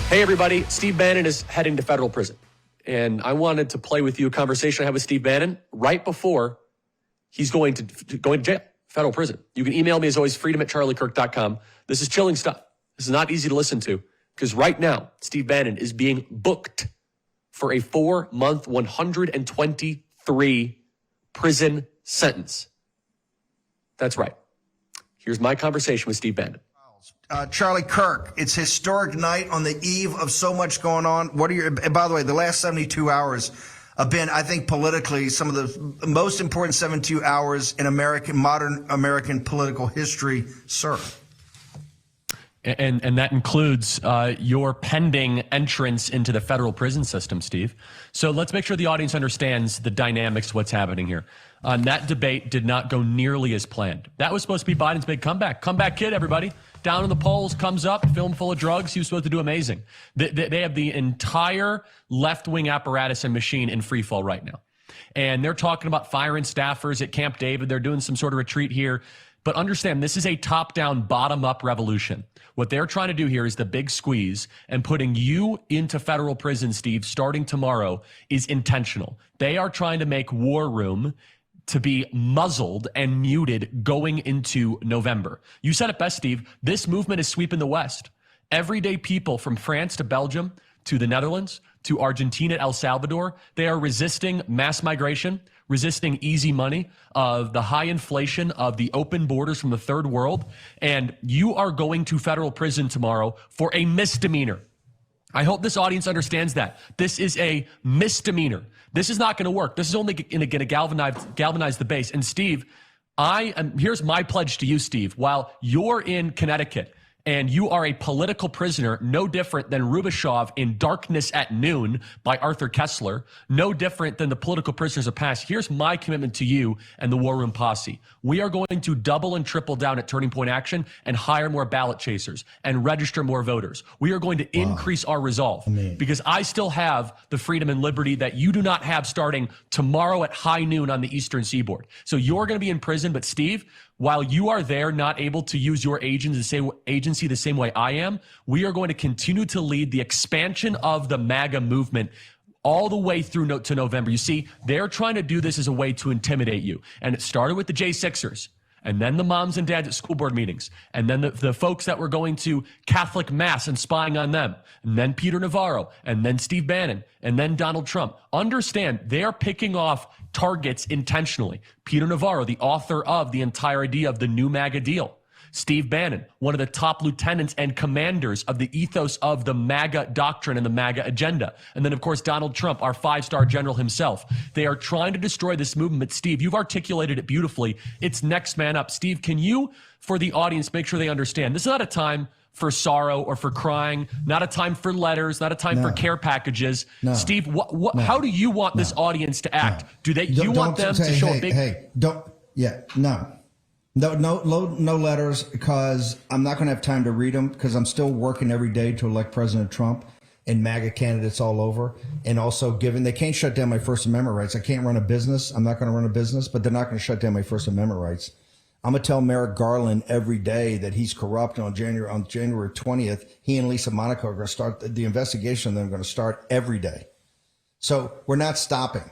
Hey, everybody. Steve Bannon is heading to federal prison. And I wanted to play with you a conversation I had with Steve Bannon right before he's going to jail, federal prison. You can email me, as always, freedom@charliekirk.com. This is chilling stuff. This is not easy to listen to because right now, Steve Bannon is being booked for a 4-month, 123 prison sentence. That's right. Here's my conversation with Steve Bannon. Charlie Kirk, it's historic night on the eve of so much going on. What are your, and by the way, the last 72 hours have been, I think, politically, some of the most important 72 hours in modern American political history, sir. And that includes your pending entrance into the federal prison system, Steve. So let's make sure the audience understands the dynamics of what's happening here. That debate did not go nearly as planned. That was supposed to be Biden's big comeback. Comeback kid, everybody. Down in the polls, comes up, film full of drugs. He was supposed to do amazing. They have the entire left-wing apparatus and machine in free fall right now. And they're talking about firing staffers at Camp David. They're doing some sort of retreat here. But understand, this is a top-down, bottom-up revolution. What they're trying to do here is the big squeeze, and putting you into federal prison, Steve, starting tomorrow is intentional. They are trying to make war room to be muzzled and muted going into November. You said it best, Steve. This movement is sweeping the West. Everyday people from France to Belgium to the Netherlands to Argentina, El Salvador, they are resisting mass migration, resisting easy money, of the high inflation, of the open borders from the third world. And you are going to federal prison tomorrow for a misdemeanor. I hope this audience understands that. This is a misdemeanor. This is not going to work. This is only going to galvanize the base. And Steve, here's my pledge to you, Steve. While you're in Connecticut and you are a political prisoner, no different than Rubashov in Darkness at Noon by Arthur Kessler, no different than the political prisoners of past, here's my commitment to you and the War Room Posse. We are going to double and triple down at Turning Point Action and hire more ballot chasers and register more voters. We are going to increase our resolve because I still have the freedom and liberty that you do not have starting tomorrow at high noon on the Eastern Seaboard. So you're going to be in prison, but Steve, while you are there not able to use your agency the same way I am, we are going to continue to lead the expansion of the MAGA movement all the way through to November. You see, they're trying to do this as a way to intimidate you. And it started with the J6ers, and then the moms and dads at school board meetings, and then the folks that were going to Catholic Mass and spying on them, and then Peter Navarro, and then Steve Bannon, and then Donald Trump. Understand, they're picking off targets intentionally. Peter Navarro, the author of the entire idea of the new MAGA deal. Steve Bannon, one of the top lieutenants and commanders of the ethos of the MAGA doctrine and the MAGA agenda. And then, of course, Donald Trump, our 5-star general himself. They are trying to destroy this movement. Steve, you've articulated it beautifully. It's next man up. Steve, can you, for the audience, make sure they understand this is not a time for sorrow or for crying, not a time for letters, not a time for care packages. Steve, how do you want this audience to act? Do you want them to show a big... No letters, because I'm not going to have time to read them, because I'm still working every day to elect President Trump and MAGA candidates all over. And also they can't shut down my First Amendment rights. I can't run a business. I'm not going to run a business, but they're not going to shut down my First Amendment rights. I'm going to tell Merrick Garland every day that he's corrupt. On January 20th, he and Lisa Monaco are going to start the investigation. They're going to start every day. So we're not stopping.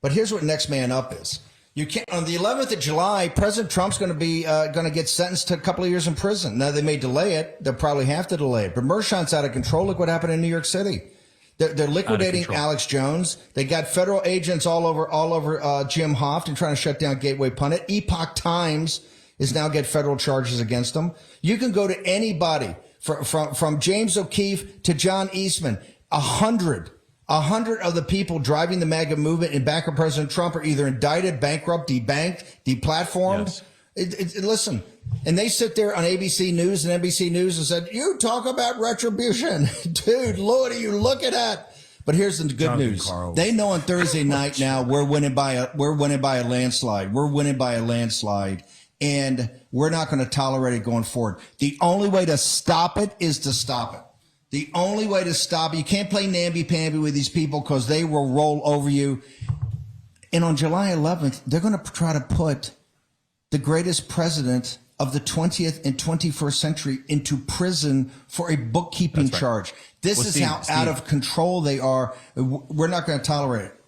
But here's what next man up is. You can't, on the 11th of July, President Trump's going to be going to get sentenced to a couple of years in prison. Now, they may delay it. They'll probably have to delay it. But Mershon's out of control. Look what happened in New York City. They're liquidating Alex Jones. They got federal agents all over Jim Hoft and trying to shut down Gateway Pundit. Epoch Times is now get federal charges against them. You can go to anybody from James O'Keefe to John Eastman. 100 of the people driving the MAGA movement in back of President Trump are either indicted, bankrupt, debanked, deplatformed. Yes. Listen, and they sit there on ABC News and NBC News and said, "You talk about retribution, dude. Lord, are you looking at?" But here's the good news: they know on Thursday night now we're winning by a landslide. We're winning by a landslide, and we're not going to tolerate it going forward. The only way to stop it is to stop it. The only way to stop it, you can't play namby-pamby with these people because they will roll over you. And on July 11th, they're going to try to put the greatest president of the 20th and 21st century into prison for a bookkeeping charge. This is Steve, how out of control they are. We're not going to tolerate it.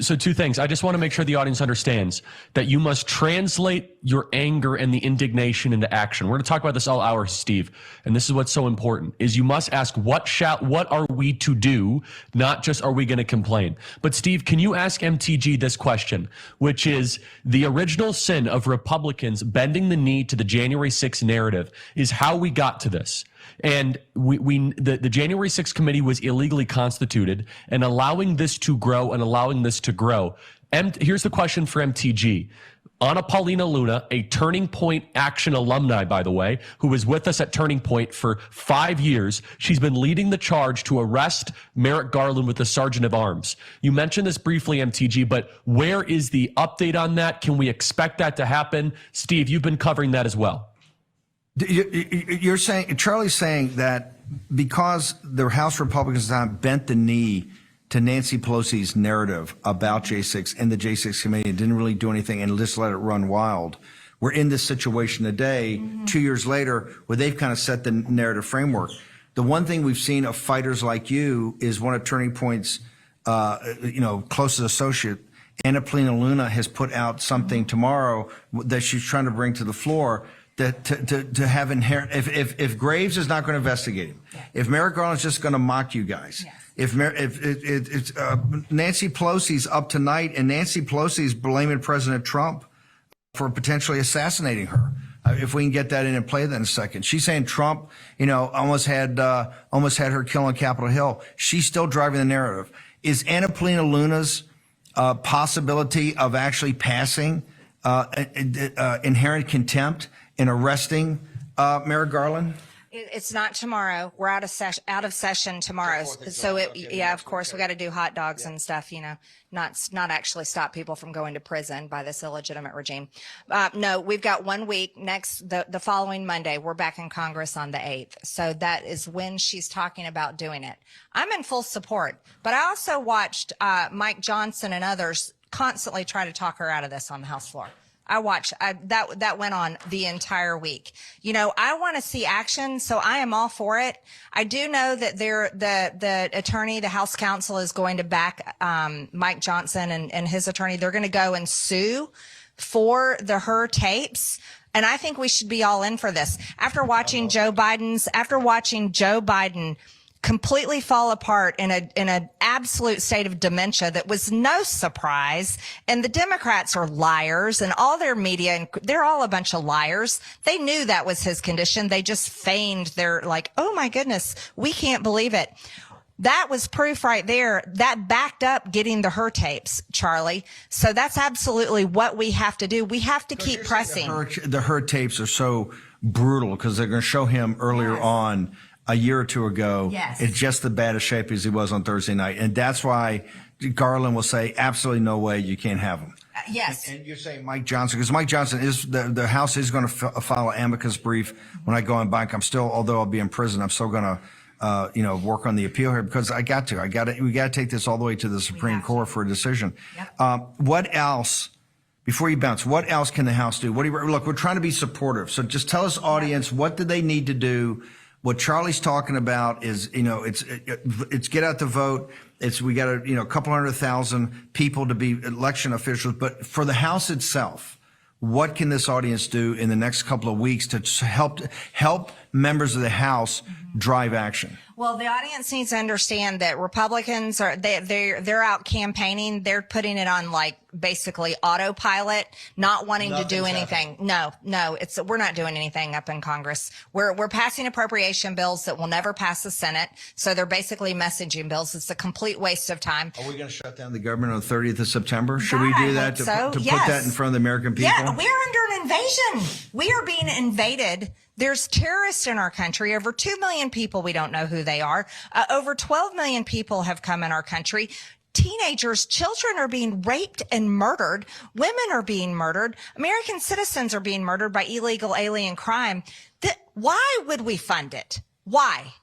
So two things. I just want to make sure the audience understands that you must translate your anger and the indignation into action. We're going to talk about this all hour, Steve. And this is what's so important is you must ask what are we to do, not just are we going to complain. But Steve, can you ask MTG this question, which is the original sin of Republicans bending the knee to the January 6th narrative is how we got to this. And the January 6th committee was illegally constituted, and allowing this to grow and allowing this to grow. Here's the question for MTG. Anna Paulina Luna, a Turning Point Action alumni, by the way, who was with us at Turning Point for 5 years. She's been leading the charge to arrest Merrick Garland with the Sergeant of Arms. You mentioned this briefly, MTG, but where is the update on that? Can we expect that to happen? Steve, you've been covering that as well. You're saying, Charlie's saying that because the House Republicans have bent the knee to Nancy Pelosi's narrative about J6 and the J6 committee and didn't really do anything and just let it run wild, we're in this situation today, 2 years later, where they've kind of set the narrative framework. The one thing we've seen of fighters like you is one of Turning Point's, closest associate, Anna Paulina Luna, has put out something tomorrow that she's trying to bring to the floor. That to have inherent, if Graves is not going to investigate him, if Merrick Garland's just going to mock you guys, if Nancy Pelosi's up tonight and Nancy Pelosi's blaming President Trump for potentially assassinating her, if we can get that in and play that in a second, she's saying Trump, almost had her killed on Capitol Hill. She's still driving the narrative. Is Anna Paulina Luna's possibility of actually passing inherent contempt in arresting Merrick Garland? It's not tomorrow. We're out of session tomorrow. So of course we got to do hot dogs and stuff, not actually stop people from going to prison by this illegitimate regime. No, we've got 1 week. The following Monday, we're back in Congress on the 8th. So that is when she's talking about doing it. I'm in full support, but I also watched Mike Johnson and others constantly try to talk her out of this on the House floor. That went on the entire week. I want to see action, so I am all for it. I do know that the attorney, the House counsel, is going to back Mike Johnson and his attorney. They're going to go and sue for her tapes. And I think we should be all in for this. After watching Joe Biden completely fall apart in an absolute state of dementia that was no surprise. And the Democrats are liars, and all their media, and they're all a bunch of liars. They knew that was his condition. They just feigned. They're like, oh my goodness, we can't believe it. That was proof right there. That backed up getting the her tapes, Charlie. So that's absolutely what we have to do. We have to keep pressing. The her tapes are so brutal because they're going to show him earlier on a year or two ago. Yes. It's just the baddest shape as he was on Thursday night. And that's why Garland will say, absolutely no way, you can't have him. Yes. And you're saying Mike Johnson, because Mike Johnson is, the House is going to file an amicus brief when I go on bank. I'm still, although I'll be in prison, I'm still going to, work on the appeal here because we got to take this all the way to the Supreme Court for a decision. Yep. What else? Before you bounce, what else can the House do? Look, we're trying to be supportive. So just tell us, audience, what do they need to do? What Charlie's talking about is, it's get out the vote. We got a couple 100,000 people to be election officials. But for the House itself, what can this audience do in the next couple of weeks to help members of the House drive action? Well, the audience needs to understand that Republicans they're out campaigning. They're putting it on like basically autopilot, not wanting to do anything. No, we're not doing anything up in Congress. We're passing appropriation bills that will never pass the Senate. So they're basically messaging bills. It's a complete waste of time. Are we going to shut down the government on the 30th of September? Should we do that to put that in front of the American people? Yeah, we're under an invasion. We are being invaded. There's terrorists in our country. Over 2 million people, we don't know who they are. Over 12 million people have come in our country. Teenagers, children are being raped and murdered. Women are being murdered. American citizens are being murdered by illegal alien crime. Why would we fund it? Why?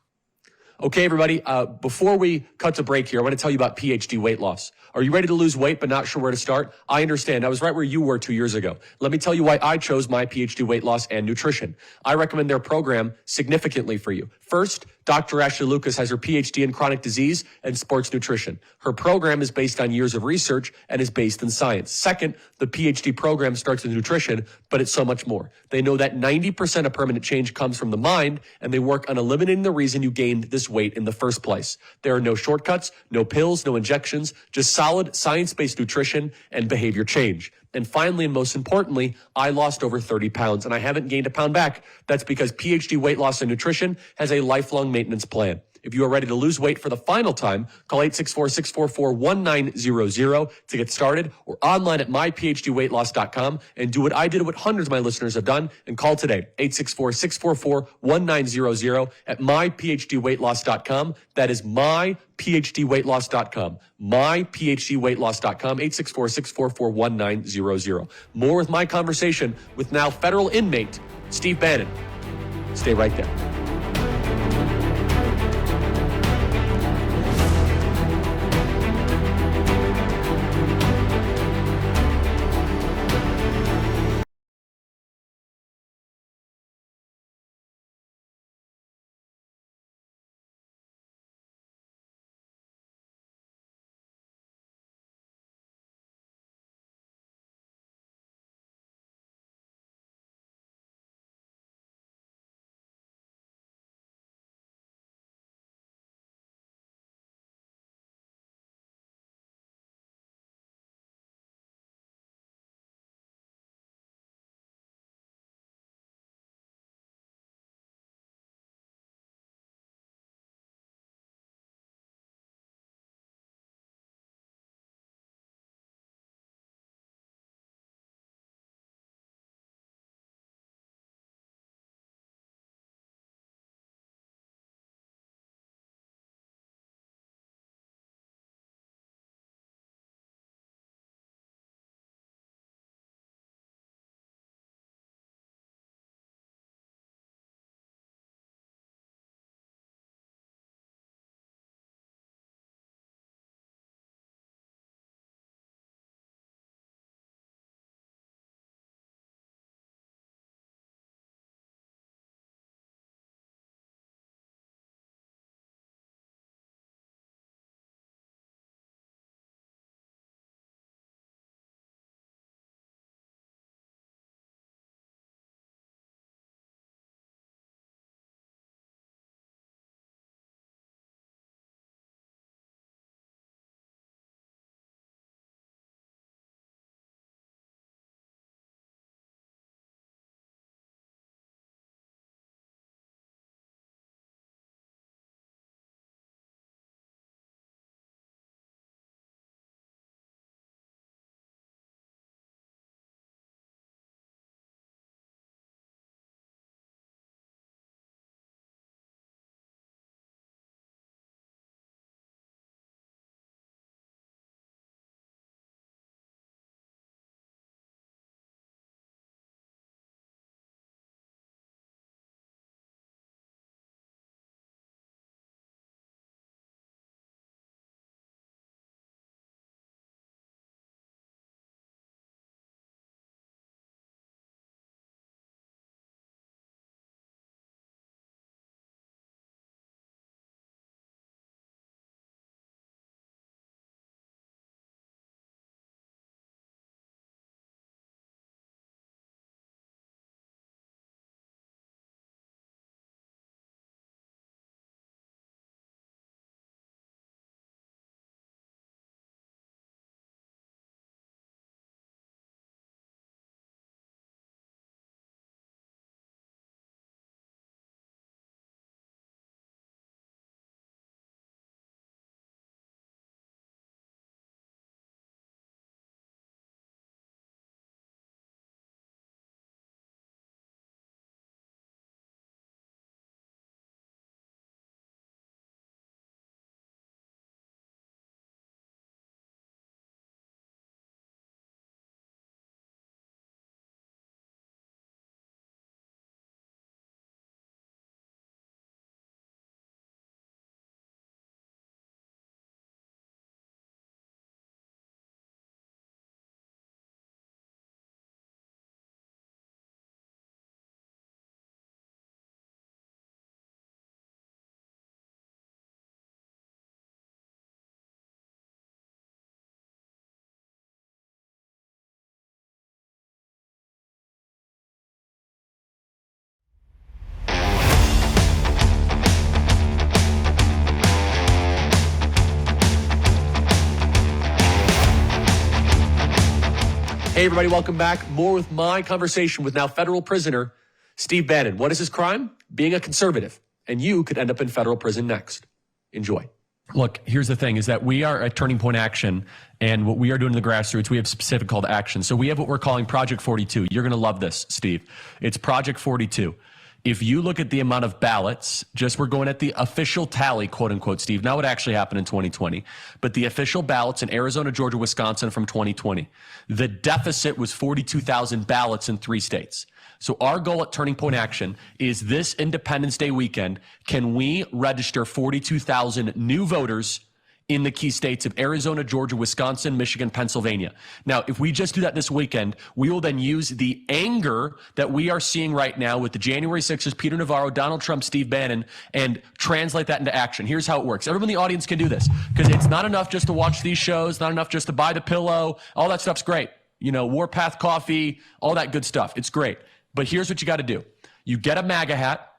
Okay, everybody, before we cut to break here, I want to tell you about PhD weight loss. Are you ready to lose weight but not sure where to start? I understand. I was right where you were 2 years ago. Let me tell you why I chose my PhD weight loss and nutrition. I recommend their program significantly for you. First, Dr. Ashley Lucas has her PhD in chronic disease and sports nutrition. Her program is based on years of research and is based in science. Second, the PhD program starts with nutrition, but it's so much more. They know that 90% of permanent change comes from the mind, and they work on eliminating the reason you gained this weight in the first place. There are no shortcuts, no pills, no injections, just solid science-based nutrition and behavior change. And finally, and most importantly, I lost over 30 pounds and I haven't gained a pound back. That's because PhD Weight Loss and Nutrition has a lifelong maintenance plan. If you are ready to lose weight for the final time, call 864-644-1900 to get started, or online at myphdweightloss.com and do what I did, what hundreds of my listeners have done, and call today, 864-644-1900 at myphdweightloss.com. That is myphdweightloss.com. myphdweightloss.com, 864-644-1900. More with my conversation with now federal inmate Steve Bannon. Stay right there. Hey, everybody, welcome back. More with my conversation with now federal prisoner Steve Bannon. What is his crime? Being a conservative. And you could end up in federal prison next. Enjoy. Look, here's the thing is that we are at Turning Point Action, and what we are doing in the grassroots, we have specific call to action. So we have what we're calling Project 42. You're going to love this, Steve. It's Project 42. If you look at the amount of ballots, just we're going at the official tally, quote unquote, Steve, not what actually happened in 2020, but the official ballots in Arizona, Georgia, Wisconsin from 2020. The deficit was 42,000 ballots in 3 states. So our goal at Turning Point Action is this Independence Day weekend, can we register 42,000 new voters in the key states of Arizona, Georgia, Wisconsin, Michigan, Pennsylvania. Now, if we just do that this weekend, we will then use the anger that we are seeing right now with the January 6th, Peter Navarro, Donald Trump, Steve Bannon, and translate that into action. Here's how it works. Everyone in the audience can do this because it's not enough just to watch these shows, not enough just to buy the pillow. All that stuff's great. You know, Warpath coffee, all that good stuff. It's great. But here's what you got to do. You get a MAGA hat.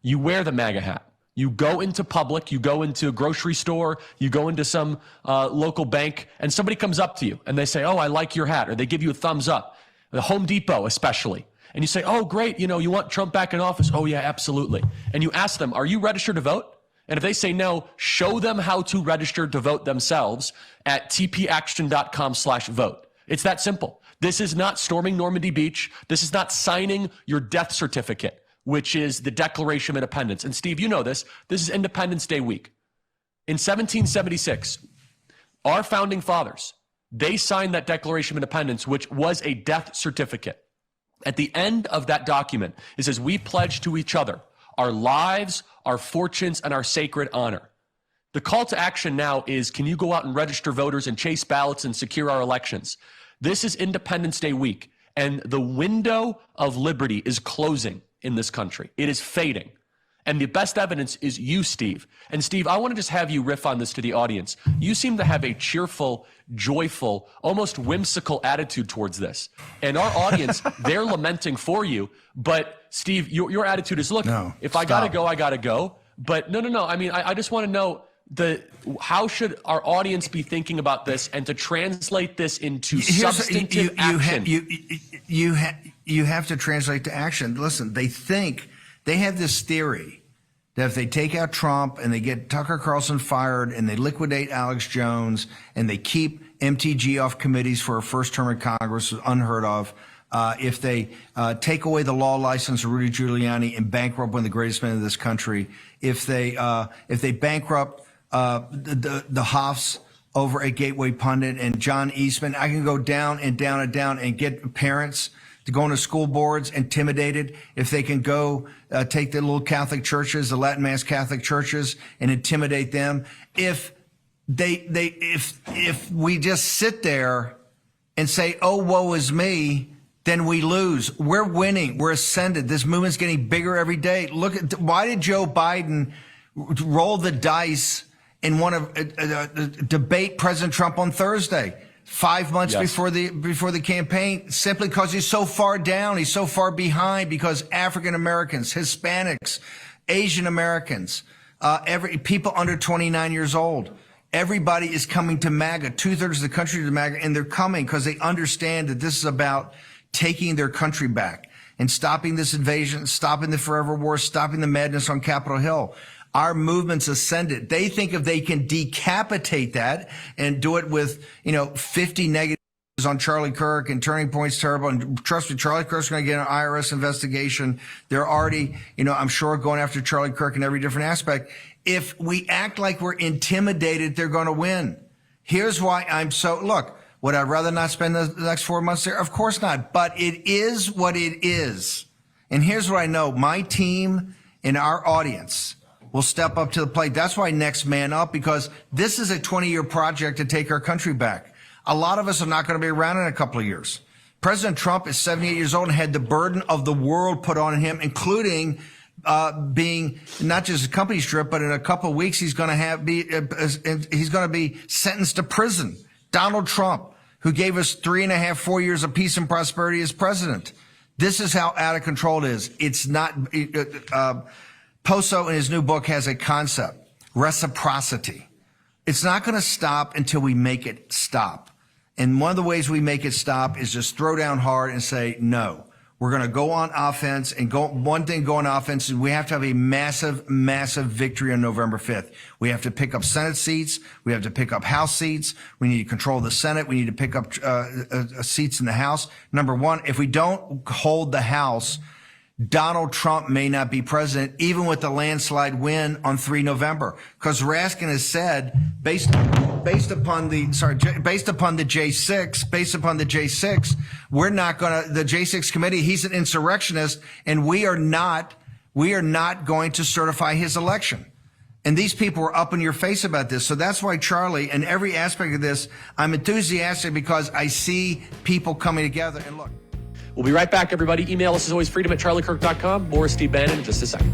You wear the MAGA hat. You go into public, you go into a grocery store, you go into some local bank, and somebody comes up to you and they say, oh, I like your hat, or they give you a thumbs up, the Home Depot especially. And you say, oh, great, you know, you want Trump back in office? Oh, yeah, absolutely. And you ask them, are you registered to vote? And if they say no, show them how to register to vote themselves at tpaction.com/vote. It's that simple. This is not storming Normandy Beach. This is not signing your death certificate, which is the Declaration of Independence. And Steve, you know this. This is Independence Day week. In 1776, our founding fathers, they signed that Declaration of Independence, which was a death certificate. At the end of that document, it says, we pledge to each other our lives, our fortunes, and our sacred honor. The call to action now is, can you go out and register voters and chase ballots and secure our elections? This is Independence Day week, and the window of liberty is closing in this country. It is fading. And the best evidence is you, Steve. And Steve, I want to just have you riff on this to the audience. You seem to have a cheerful, joyful, almost whimsical attitude towards this. And our audience, they're lamenting for you. But Steve, your attitude is, look, if I got to go, I got to go. But no. I mean, I just want to know how should our audience be thinking about this and to translate this into substantive action? You have to translate to action. Listen, they have this theory that if they take out Trump and they get Tucker Carlson fired and they liquidate Alex Jones and they keep MTG off committees for a first term in Congress, unheard of, if they take away the law license of Rudy Giuliani and bankrupt one of the greatest men in this country, if they bankrupt the Hoffs over at Gateway Pundit and John Eastman, I can go down and down and down and get parents to go into school boards intimidated. If they can go take the little Catholic churches, the Latin Mass Catholic churches, and intimidate them. If we just sit there and say, oh, woe is me, then we lose. We're winning. We're ascended. This movement's getting bigger every day. Look at, why did Joe Biden roll the dice and want to debate President Trump on Thursday, 5 months before the campaign? Simply because he's so far down, he's so far behind, because African Americans, Hispanics, Asian Americans, people under 29 years old, everybody is coming to MAGA. 2/3 of the country to MAGA, and they're coming because they understand that this is about taking their country back and stopping this invasion, stopping the forever war, stopping the madness on Capitol Hill. Our movement's ascended. They think if they can decapitate that and do it with, 50 negatives on Charlie Kirk and Turning Point's terrible. And trust me, Charlie Kirk's going to get an IRS investigation. They're already, I'm sure going after Charlie Kirk in every different aspect. If we act like we're intimidated, they're going to win. Here's why look, would I rather not spend the next 4 months there? Of course not. But it is what it is. And here's what I know. My team and our audience will step up to the plate. That's why Next Man Up, because this is a 20-year project to take our country back. A lot of us are not going to be around in a couple of years. President Trump is 78 years old and had the burden of the world put on him, including being not just a company strip, but in a couple of weeks he's going to be sentenced to prison. Donald Trump, who gave us 3.5, 4 years of peace and prosperity as president. This is how out of control it is. It's not. Poso in his new book has a concept, reciprocity. It's not going to stop until we make it stop. And one of the ways we make it stop is just throw down hard and say, no, we're going to go on offense and one thing going on offense is we have to have a massive, massive victory on November 5th. We have to pick up Senate seats. We have to pick up House seats. We need to control the Senate. We need to pick up seats in the House. Number one, if we don't hold the House, Donald Trump may not be president, even with the landslide win on 3 November. Because Raskin has said, based upon the J6, we're not going to, the J6 committee, he's an insurrectionist, and we are not going to certify his election. And these people are up in your face about this. So that's why, Charlie, in every aspect of this, I'm enthusiastic because I see people coming together. And look. We'll be right back, everybody. Email us as always, freedom@charliekirk.com. More Steve Bannon in just a second.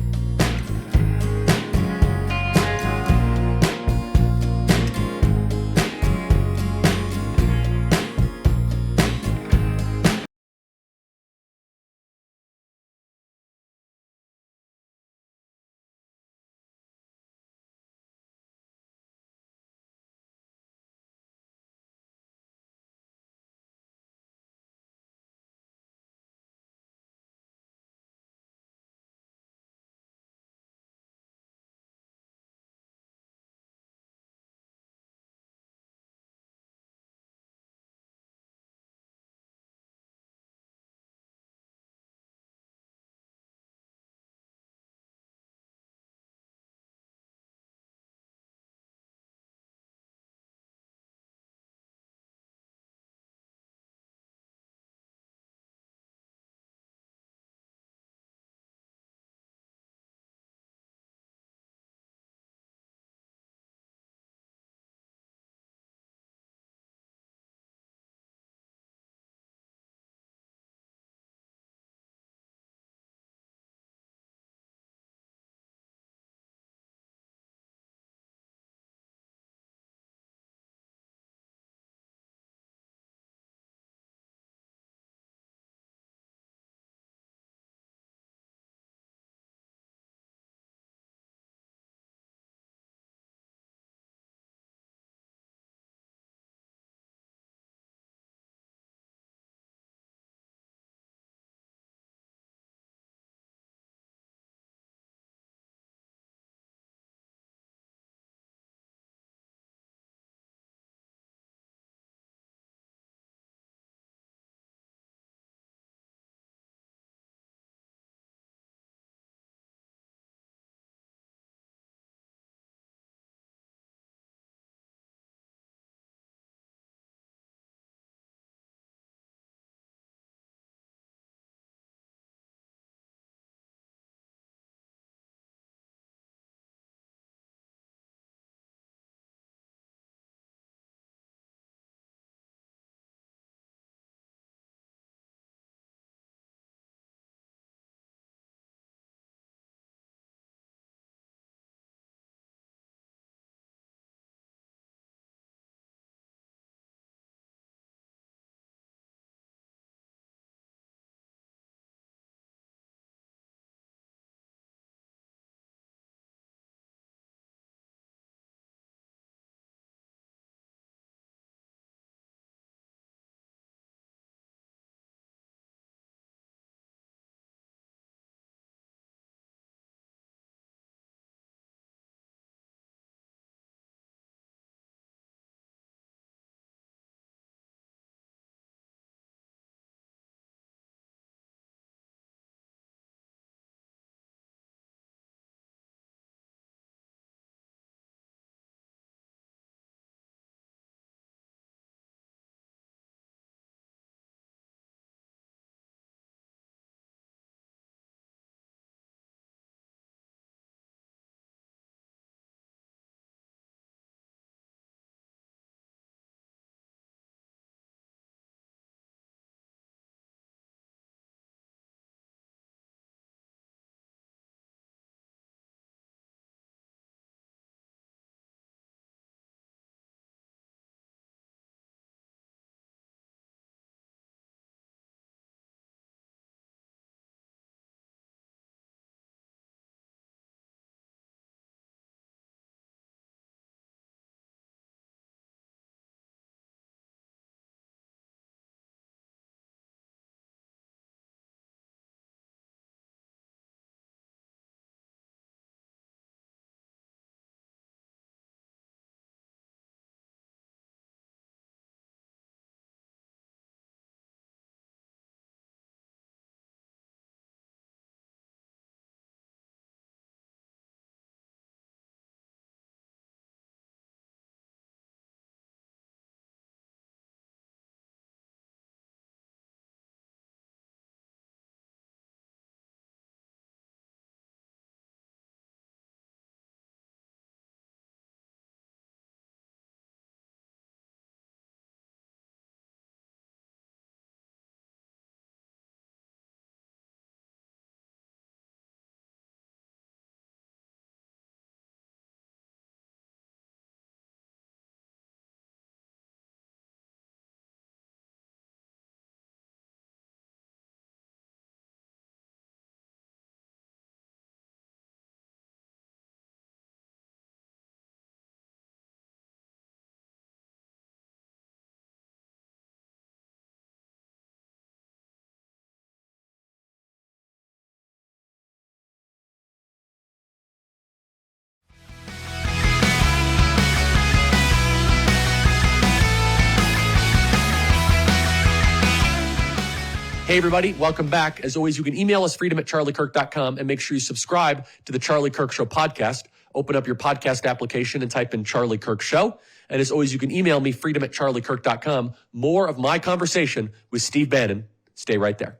Hey, everybody. Welcome back. As always, you can email us freedom@charliekirk.com and make sure you subscribe to the Charlie Kirk Show podcast. Open up your podcast application and type in Charlie Kirk Show. And as always, you can email me freedom@charliekirk.com. More of my conversation with Steve Bannon. Stay right there.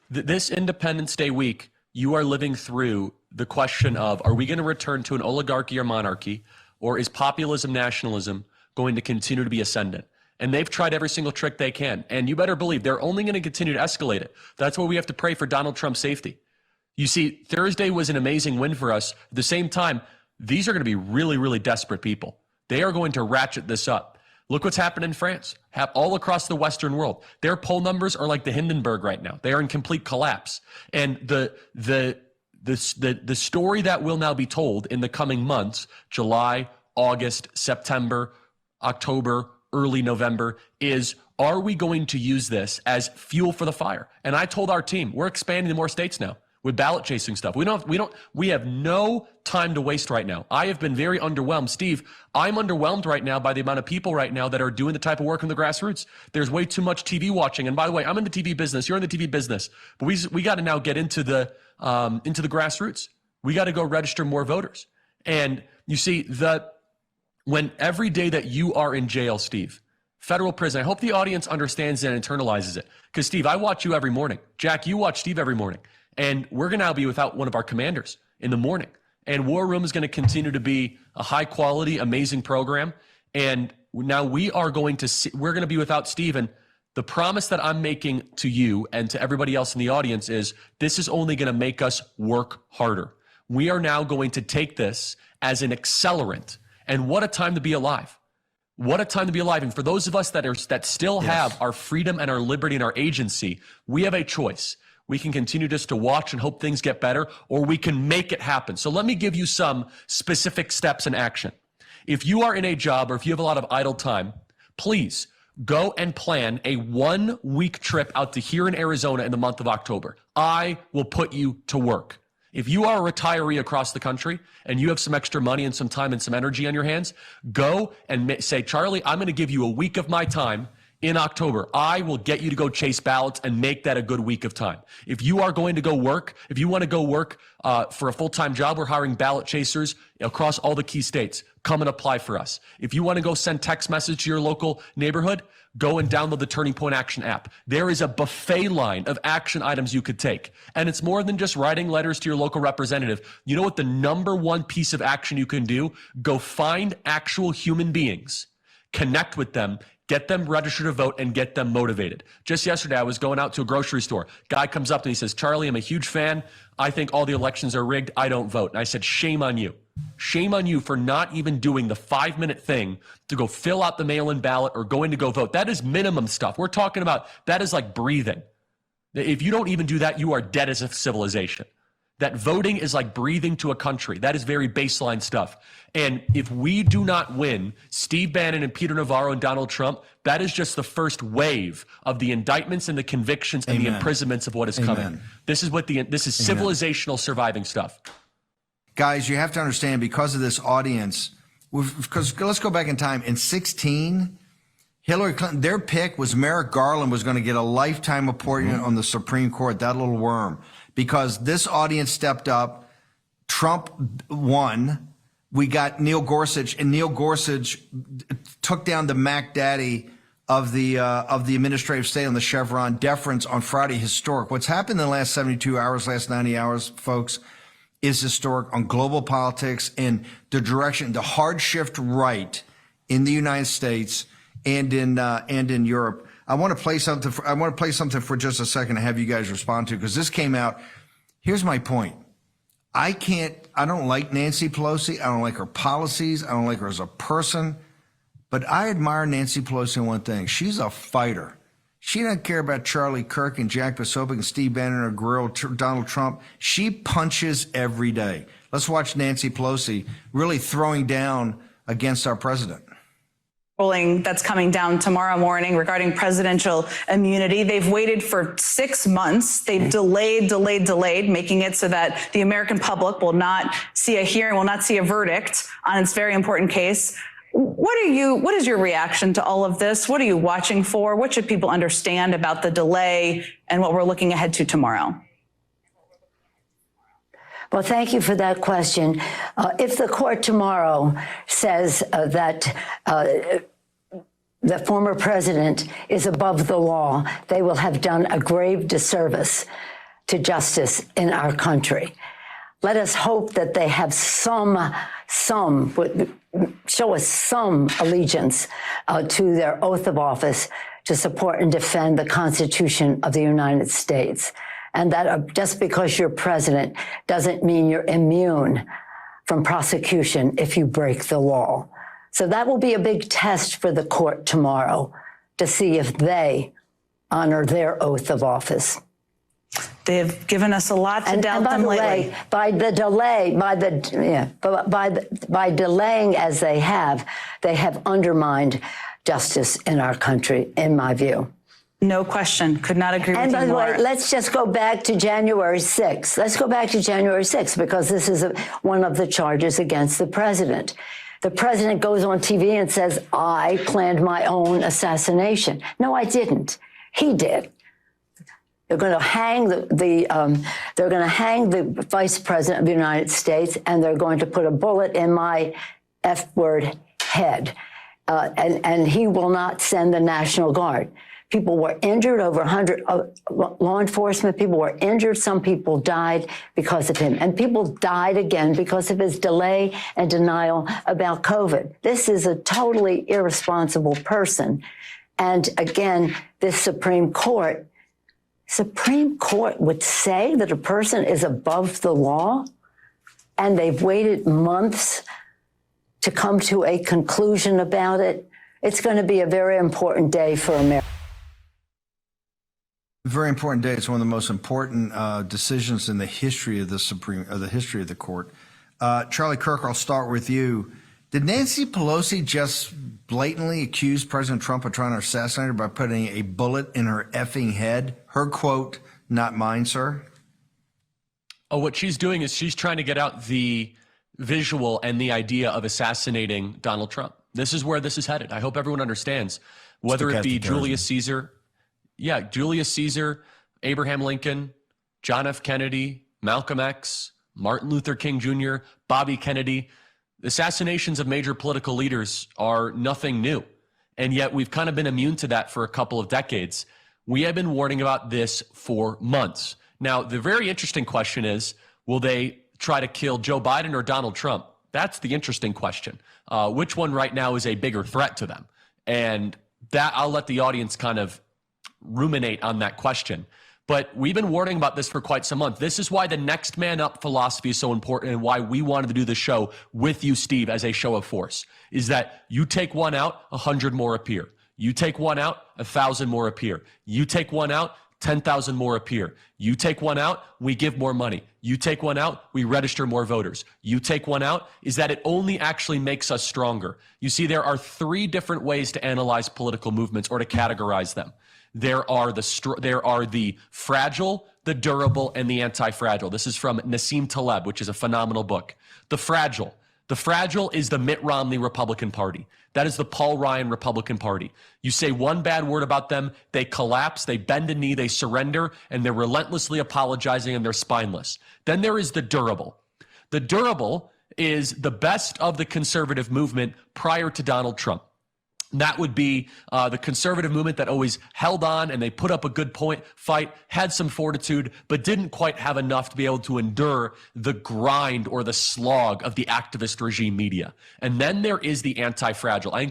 This Independence Day week, you are living through the question of, are we going to return to an oligarchy or monarchy, or is populism, nationalism going to continue to be ascendant? And they've tried every single trick they can. And you better believe they're only going to continue to escalate it. That's why we have to pray for Donald Trump's safety. You see, Thursday was an amazing win for us. At the same time, these are going to be really, really desperate people. They are going to ratchet this up. Look what's happened in France, all across the Western world. Their poll numbers are like the Hindenburg right now. They are in complete collapse. And the story that will now be told in the coming months, July, August, September, October, early November, is, are we going to use this as fuel for the fire? And I told our team, we're expanding to more states now with ballot chasing stuff. We have no time to waste right now. I have been very underwhelmed. Steve, I'm underwhelmed right now by the amount of people right now that are doing the type of work in the grassroots. There's way too much TV watching. And by the way, I'm in the TV business. You're in the TV business. But we got to now get into the grassroots. We got to go register more voters. And you see, when every day that you are in jail, Steve, federal prison, I hope the audience understands and internalizes it. Because, Steve, I watch you every morning. Jack, you watch Steve every morning. And we're going to now be without one of our commanders in the morning. And War Room is going to continue to be a high-quality, amazing program. And now we're going to be without Steve. And the promise that I'm making to you and to everybody else in the audience is this is only going to make us work harder. We are now going to take this as an accelerant. And what a time to be alive. What a time to be alive. And for those of us that still have our freedom and our liberty and our agency, we have a choice. We can continue just to watch and hope things get better, or we can make it happen. So let me give you some specific steps in action. If you are in a job or if you have a lot of idle time, please go and plan a 1-week trip out to here in Arizona in the month of October. I will put you to work. If you are a retiree across the country and you have some extra money and some time and some energy on your hands, go and say, Charlie, I'm going to give you a week of my time in October. I will get you to go chase ballots and make that a good week of time. If you are going to go work, if you want to go work for a full-time job, we're hiring ballot chasers across all the key states. Come and apply for us. If you want to go send text message to your local neighborhood, go and download the Turning Point Action app. There is a buffet line of action items you could take. And it's more than just writing letters to your local representative. You know what the number one piece of action you can do? Go find actual human beings, connect with them, get them registered to vote, and get them motivated. Just yesterday, I was going out to a grocery store. Guy comes up and he says, Charlie, I'm a huge fan. I think all the elections are rigged. I don't vote. And I said, shame on you. Shame on you for not even doing the 5-minute thing to go fill out the mail-in ballot or going to go vote. That is minimum stuff. We're talking about, that is like breathing. If you don't even do that, you are dead as a civilization. That voting is like breathing to a country. That is very baseline stuff. And if we do not win Steve Bannon and Peter Navarro and Donald Trump, that is just the first wave of the indictments and the convictions and the imprisonments of what is coming. This is civilizational surviving stuff. Guys, you have to understand, because of this audience, because let's go back in time. In 2016, Hillary Clinton, their pick was Merrick Garland was going to get a lifetime appointment on the Supreme Court, that little worm. Because this audience stepped up, Trump won. We got Neil Gorsuch, and Neil Gorsuch took down the Mac Daddy of the administrative state on the Chevron deference on Friday. Historic. What's happened in the last 72 hours, last 90 hours, folks, is historic on global politics and the direction, the hard shift right in the United States and in Europe. I want to play something for just a second to have you guys respond to, because this came out. Here's my point. I don't like Nancy Pelosi. I don't like her policies. I don't like her as a person, but I admire Nancy Pelosi in one thing. She's a fighter. She doesn't care about Charlie Kirk and Jack Posobiec and Steve Bannon or grill Donald Trump. She punches every day. Let's watch Nancy Pelosi really throwing down against our president. Ruling that's coming down tomorrow morning regarding presidential immunity. They've waited for 6 months. They've delayed, making it so that the American public will not see a hearing, will not see a verdict on its very important case. What is your reaction to all of this? What are you watching for? What should people understand about the delay and what we're looking ahead to tomorrow? Well, thank you for that question. If the court tomorrow says that the former president is above the law, they will have done a grave disservice to justice in our country. Let us hope that they have show us some allegiance to their oath of office to support and defend the Constitution of the United States. And that just because you're president doesn't mean you're immune from prosecution if you break the law. So that will be a big test for the court tomorrow to see if they honor their oath of office. They've given us a lot to doubt them lately. By delaying as they have undermined justice in our country, in my view. No question. Could not agree with you more. And by the way, let's just go back to January 6th. Let's go back to January 6th, because this is one of the charges against the president. The president goes on TV and says, I planned my own assassination. No, I didn't. He did. They're going to hang the vice president of the United States, and they're going to put a bullet in my F-word head. And he will not send the National Guard. People were injured, over 100 law enforcement people were injured. Some people died because of him. And people died again because of his delay and denial about COVID. This is a totally irresponsible person. And again, this Supreme Court would say that a person is above the law, and they've waited months to come to a conclusion about it. It's going to be a very important day for America. Very important day. It's one of the most important decisions in the history of the history of the court. Charlie Kirk, I'll start with you. Did Nancy Pelosi just blatantly accuse President Trump of trying to assassinate her by putting a bullet in her effing head? Her quote, not mine, sir. Oh, what she's doing is she's trying to get out the visual and the idea of assassinating Donald Trump. This is where this is headed. I hope everyone understands, whether it be Julius Caesar. Yeah, Julius Caesar, Abraham Lincoln, John F. Kennedy, Malcolm X, Martin Luther King Jr., Bobby Kennedy. Assassinations of major political leaders are nothing new. And yet we've kind of been immune to that for a couple of decades. We have been warning about this for months. Now, the very interesting question is, will they try to kill Joe Biden or Donald Trump? That's the interesting question. Which one right now is a bigger threat to them? And that I'll let the audience kind of ruminate on that question. But we've been warning about this for quite some months. This is why the next man up philosophy is so important, and why we wanted to do the show with you, Steve, as a show of force, is that you take one out, 100 more appear. You take one out, 1,000 more appear. You take one out, 10,000 more appear. You take one out, we give more money. You take one out, we register more voters. You take one out, is that it only actually makes us stronger. You see, there are three different ways to analyze political movements or to categorize them. There are the fragile, the durable, and the anti-fragile. This is from Nassim Taleb, which is a phenomenal book. The fragile is the Mitt Romney Republican Party. That is the Paul Ryan Republican Party. You say one bad word about them, they collapse, they bend a knee, they surrender, and they're relentlessly apologizing, and they're spineless. Then there is the durable. The durable is the best of the conservative movement prior to Donald Trump. That would be the conservative movement that always held on, and they put up a good fight, had some fortitude, but didn't quite have enough to be able to endure the grind or the slog of the activist regime media. And then there is the anti-fragile. I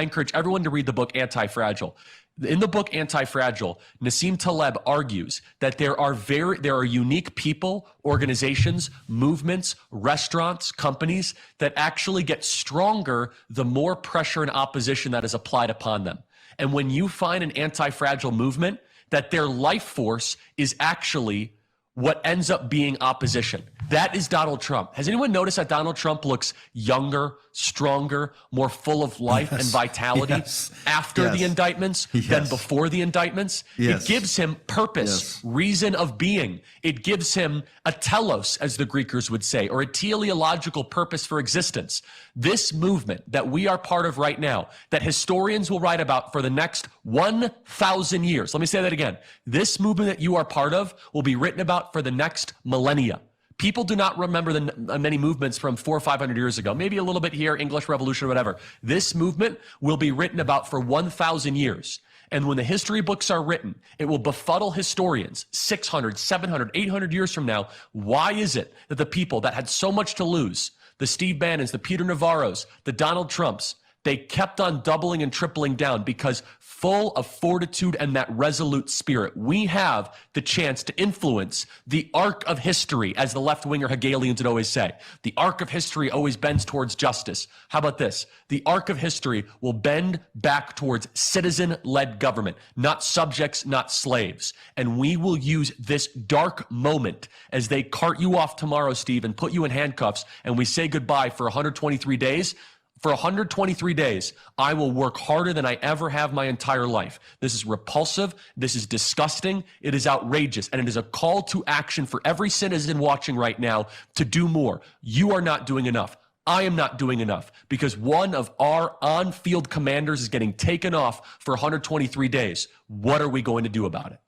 encourage everyone to read the book Anti-Fragile. In the book Anti-Fragile, Nassim Taleb argues that there are unique people, organizations, movements, restaurants, companies that actually get stronger the more pressure and opposition that is applied upon them. And when you find an anti-fragile movement, that their life force is actually what ends up being opposition. That is Donald Trump. Has anyone noticed that Donald Trump looks younger, stronger, more full of life and vitality after the indictments than before the indictments? It gives him purpose, reason of being. It gives him a telos, as the Greekers would say, or a teleological purpose for existence. This movement that we are part of right now, that historians will write about for the next 1,000 years. Let me say that again. This movement that you are part of will be written about for the next millennia. People do not remember the many movements from 400 or 500 years ago, maybe a little bit here, English Revolution or whatever. This movement will be written about for 1,000 years. And when the history books are written, it will befuddle historians 600, 700, 800 years from now. Why is it that the people that had so much to lose, the Steve Bannons, the Peter Navarros, the Donald Trumps, they kept on doubling and tripling down? Because full of fortitude and that resolute spirit, we have the chance to influence the arc of history, as the left-winger Hegelians would always say. The arc of history always bends towards justice. How about this? The arc of history will bend back towards citizen-led government, not subjects, not slaves. And we will use this dark moment as they cart you off tomorrow, Steve, and put you in handcuffs, and we say goodbye for 123 days. For 123 days, I will work harder than I ever have my entire life. This is repulsive. This is disgusting. It is outrageous. And it is a call to action for every citizen watching right now to do more. You are not doing enough. I am not doing enough, because one of our on-field commanders is getting taken off for 123 days. What are we going to do about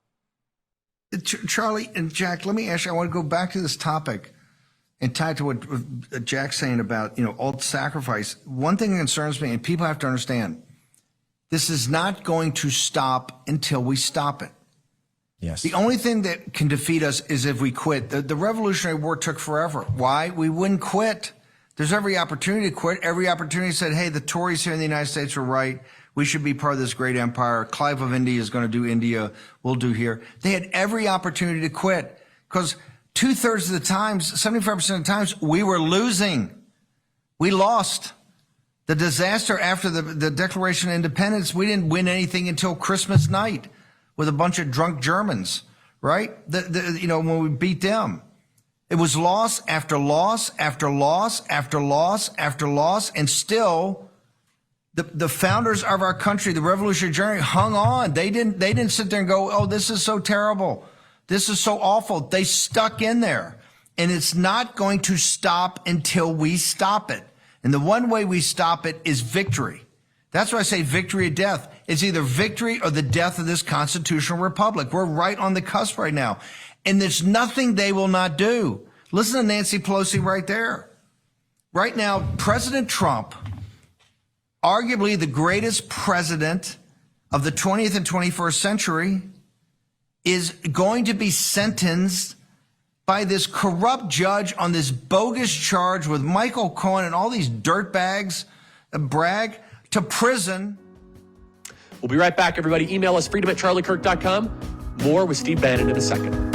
it? Charlie and Jack, let me ask you, I want to go back to this topic and tied to what Jack's saying about, all the sacrifice. One thing that concerns me, and people have to understand, this is not going to stop until we stop it. Yes. The only thing that can defeat us is if we quit. The Revolutionary War took forever. Why? We wouldn't quit. There's every opportunity to quit. Every opportunity said, hey, the Tories here in the United States are right. We should be part of this great empire. Clive of India is going to do India. We'll do here. They had every opportunity to quit, because 2/3 of the times, 75% of the times, we were losing. We lost. The disaster after the Declaration of Independence, we didn't win anything until Christmas night with a bunch of drunk Germans, right? When we beat them. It was loss after loss after loss after loss after loss, and still the founders of our country, the revolutionary generation, hung on. They didn't sit there and go, oh, this is so terrible. This is so awful. They stuck in there, and it's not going to stop until we stop it. And the one way we stop it is victory. That's why I say victory or death. It's either victory or the death of this constitutional republic. We're right on the cusp right now. And there's nothing they will not do. Listen to Nancy Pelosi right there. Right now, President Trump, arguably the greatest president of the 20th and 21st century, is going to be sentenced by this corrupt judge on this bogus charge with Michael Cohen and all these dirtbags, Bragg, to prison. We'll be right back, everybody. Email us freedom@charliekirk.com. More with Steve Bannon in a second.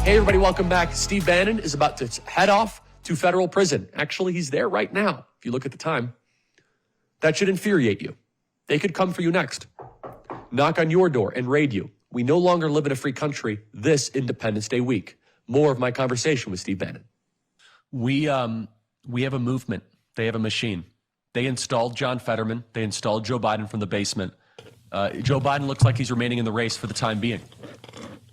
Hey, everybody, welcome back. Steve Bannon is about to head off to federal prison. Actually, he's there right now, if you look at the time. That should infuriate you. They could come for you next, knock on your door and raid you. We no longer live in a free country this Independence Day week. More of my conversation with Steve Bannon. We have a movement. They have a machine. They installed John Fetterman. They installed Joe Biden from the basement. Joe Biden looks like he's remaining in the race for the time being.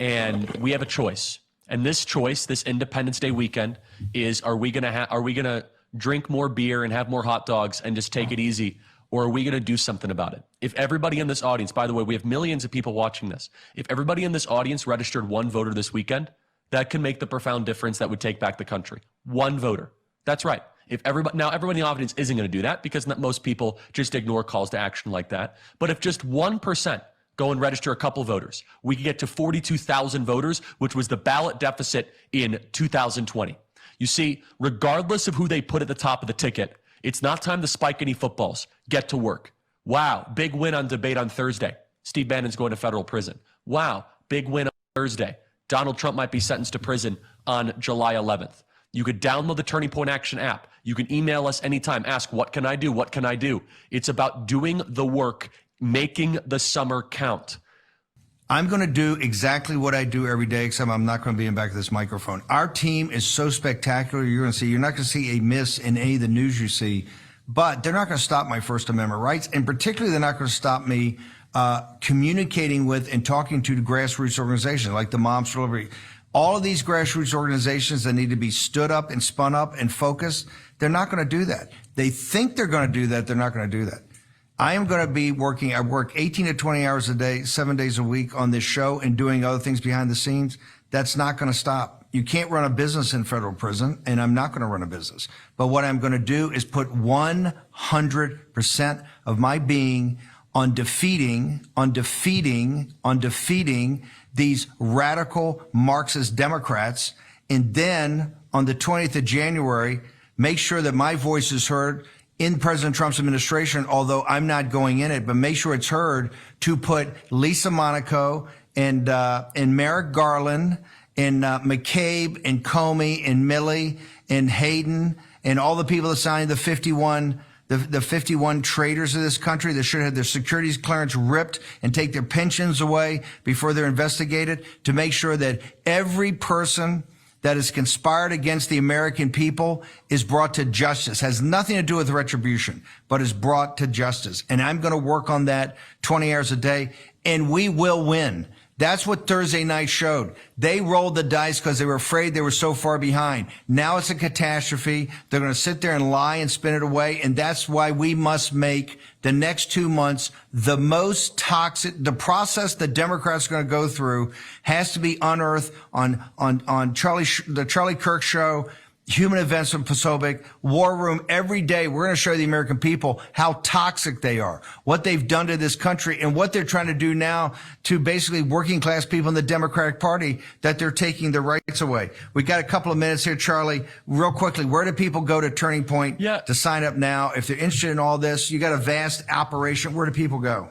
And we have a choice. And this choice, this Independence Day weekend, is are we gonna drink more beer and have more hot dogs and just take it easy, or are we gonna do something about it? If everybody in this audience, by the way, we have millions of people watching this. If everybody in this audience registered one voter this weekend, that can make the profound difference that would take back the country. One voter. That's right. If everybody in the audience isn't going to do that because most people just ignore calls to action like that. But if just 1% go and register a couple voters, we can get to 42,000 voters, which was the ballot deficit in 2020. You see, regardless of who they put at the top of the ticket, it's not time to spike any footballs. Get to work. Wow, big win on debate on Thursday. Steve Bannon's going to federal prison. Wow, big win on Thursday. Donald Trump might be sentenced to prison on July 11th. You could download the Turning Point Action app. You can email us anytime. Ask, what can I do? What can I do? It's about doing the work, making the summer count. I'm going to do exactly what I do every day, except I'm not going to be in back of this microphone. Our team is so spectacular. You're not going to see a miss in any of the news you see, but they're not going to stop my First Amendment rights. And particularly, they're not going to stop me communicating with and talking to the grassroots organizations like the Moms for Liberty. All of these grassroots organizations that need to be stood up and spun up and focused, they're not going to do that. They think they're going to do that. They're not going to do that. I am going to be working. I work 18 to 20 hours a day, 7 days a week on this show and doing other things behind the scenes. That's not going to stop. You can't run a business in federal prison, and I'm not going to run a business. But what I'm going to do is put 100% of my being on defeating these radical Marxist Democrats. And then on the 20th of January, make sure that my voice is heard in President Trump's administration, although I'm not going in it, but make sure it's heard to put Lisa Monaco and Merrick Garland and McCabe and Comey and Milley and Hayden and all the people that signed the 51 traitors of this country that should have their securities clearance ripped and take their pensions away before they're investigated, to make sure that every person that has conspired against the American people is brought to justice. Has nothing to do with retribution, but is brought to justice. And I'm going to work on that 20 hours a day, and we will win. That's what Thursday night showed. They rolled the dice because they were afraid they were so far behind. Now it's a catastrophe. They're going to sit there and lie and spin it away. And that's why we must make the next 2 months the most toxic. The process the Democrats are going to go through has to be unearthed on the Charlie Kirk show, Human Events in Posobiec, War Room. Every day we're going to show the American people how toxic they are, what they've done to this country, and what they're trying to do now to basically working class people in the Democratic Party, that they're taking their rights away. We got a couple of minutes here, Charlie. Real quickly, where do people go to Turning Point to sign up now? If they're interested in all this, you got a vast operation. Where do people go?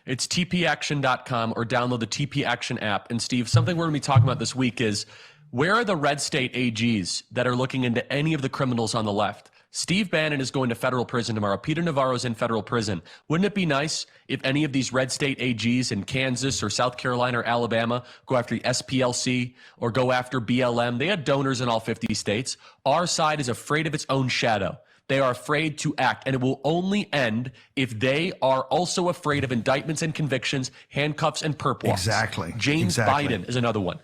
It's tpaction.com, or download the TP Action app. And Steve, something we're going to be talking about this week is, where are the red state AGs that are looking into any of the criminals on the left? Steve Bannon is going to federal prison tomorrow. Peter Navarro's in federal prison. Wouldn't it be nice if any of these red state AGs in Kansas or South Carolina or Alabama go after the SPLC or go after BLM? They had donors in all 50 states. Our side is afraid of its own shadow. They are afraid to act, and it will only end if they are also afraid of indictments and convictions, handcuffs and perp walks. Exactly. James Biden is another one.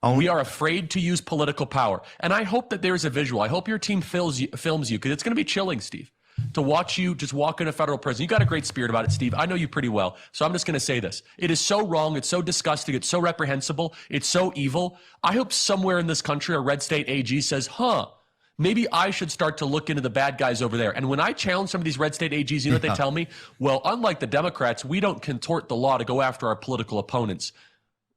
We are afraid to use political power. And I hope that there's a visual. I hope your team films you, because it's going to be chilling, Steve, to watch you just walk into federal prison. You got a great spirit about it, Steve. I know you pretty well. So I'm just going to say this. It is so wrong. It's so disgusting. It's so reprehensible. It's so evil. I hope somewhere in this country a red state AG says, maybe I should start to look into the bad guys over there. And when I challenge some of these red state AGs, you know what they tell me? Well, unlike the Democrats, we don't contort the law to go after our political opponents.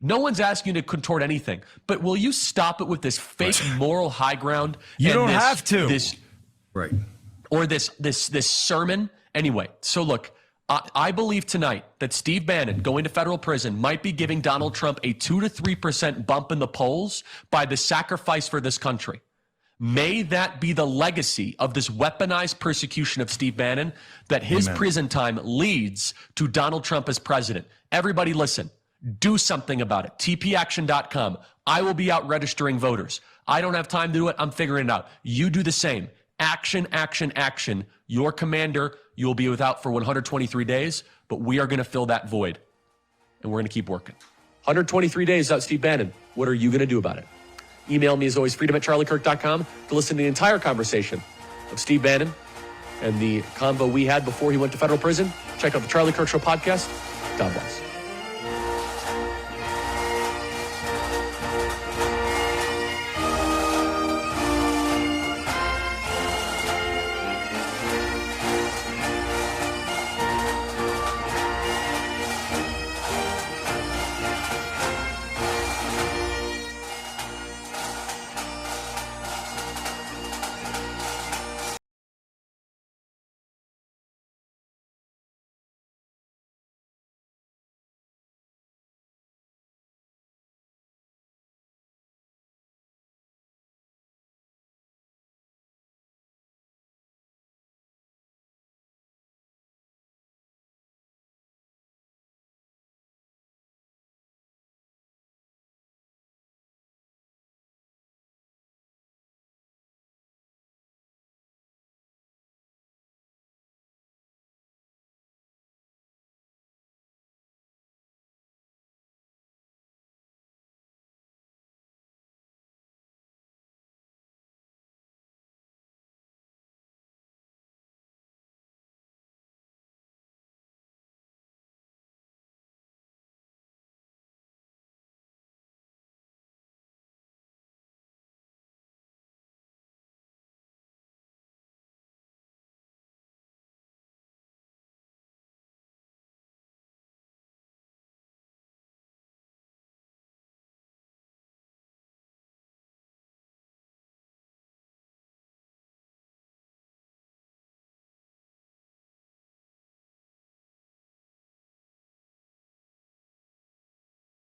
No one's asking you to contort anything, but will you stop it with this fake moral high ground? You don't have to. Or this sermon. Anyway, so look, I believe tonight that Steve Bannon going to federal prison might be giving Donald Trump a 2 to 3% bump in the polls by the sacrifice for this country. May that be the legacy of this weaponized persecution of Steve Bannon, that his prison time leads to Donald Trump as president. Everybody listen, do something about it. TPAction.com. I will be out registering voters. I don't have time to do it. I'm figuring it out. You do the same. Action, action, action. Your commander, you will be without for 123 days, but we are going to fill that void, and we're going to keep working. 123 days without Steve Bannon. What are you going to do about it? Email me as always, freedom@charliekirk.com, to listen to the entire conversation of Steve Bannon and the convo we had before he went to federal prison. Check out the Charlie Kirk Show podcast. God bless.